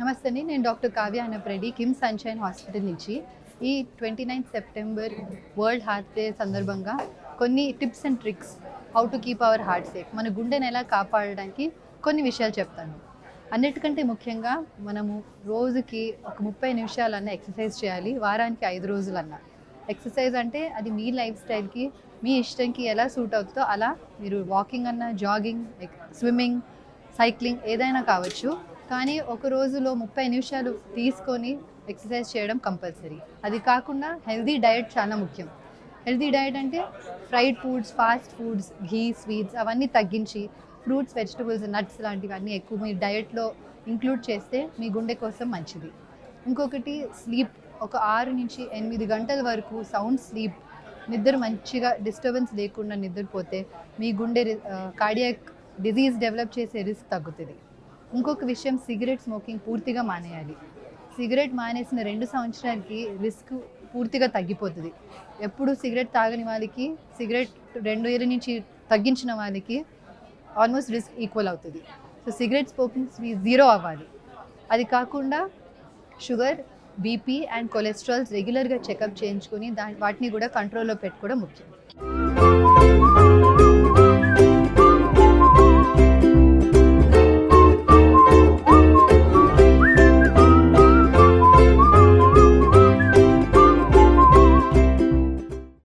నమస్తే అండి. నేను doctor Kavya Annapreddy, Kim sunshine hospital నుంచి. ఈ 29 సెప్టెంబర్ వరల్డ్ హార్ట్ డే సందర్భంగా కొన్ని tips and tricks how to keep our heart safe, మన గుండెని ఎలా కాపాడడానికి కొన్ని విషయాలు చెప్తాను. అన్నిటికంటే ముఖ్యంగా మనము రోజుకి ఒక 30 నిమిషాలన్నా ఎక్సర్సైజ్ చేయాలి, వారానికి 5 రోజులన్నా. ఎక్సర్సైజ్ అంటే అది మీ లైఫ్ స్టైల్‌కి, మీ ఇష్టంకి ఎలా సూట్ అవుతుందో అలా మీరు వాకింగ్ అన్నా, జాగింగ్, స్విమ్మింగ్, సైక్లింగ్ ఏదైనా కావచ్చు. కానీ ఒక రోజులో 30 నిమిషాలు తీసుకొని ఎక్సర్సైజ్ చేయడం కంపల్సరీ. అది కాకుండా హెల్తీ డయట్ చాలా ముఖ్యం. హెల్తీ డయట్ అంటే ఫ్రైడ్ ఫుడ్స్, ఫాస్ట్ ఫుడ్స్, ఘీ, స్వీట్స్ అవన్నీ తగ్గించి ఫ్రూట్స్, వెజిటబుల్స్, నట్స్ లాంటివన్నీ ఎక్కువ మీ డయట్లో ఇంక్లూడ్ చేస్తే మీ గుండె కోసం మంచిది. ఇంకొకటి స్లీప్. ఒక 6 నుంచి 8 గంటల వరకు సౌండ్ స్లీప్, నిద్ర మంచిగా డిస్టర్బెన్స్ లేకుండా నిద్రపోతే మీ గుండె కార్డియాక్ డిజీజ్ డెవలప్ చేసే రిస్క్ తగ్గుతుంది. ఇంకొక విషయం, సిగరెట్ స్మోకింగ్ పూర్తిగా మానేయాలి. సిగరెట్ మానేసిన 2 సంవత్సరాలకి రిస్క్ పూర్తిగా తగ్గిపోతుంది. ఎప్పుడు సిగరెట్ తాగని వాళ్ళకి, సిగరెట్ 2 ఏళ్ళ నుంచి తగ్గించిన వాళ్ళకి ఆల్మోస్ట్ రిస్క్ ఈక్వల్ అవుతుంది. సో సిగరెట్ స్మోకింగ్ 0 అవ్వాలి. అది కాకుండా షుగర్, బీపీ అండ్ కొలెస్ట్రాల్స్ రెగ్యులర్గా చెకప్ చేయించుకొని వాటిని కూడా కంట్రోల్లో పెట్టుకోవడం ముఖ్యం.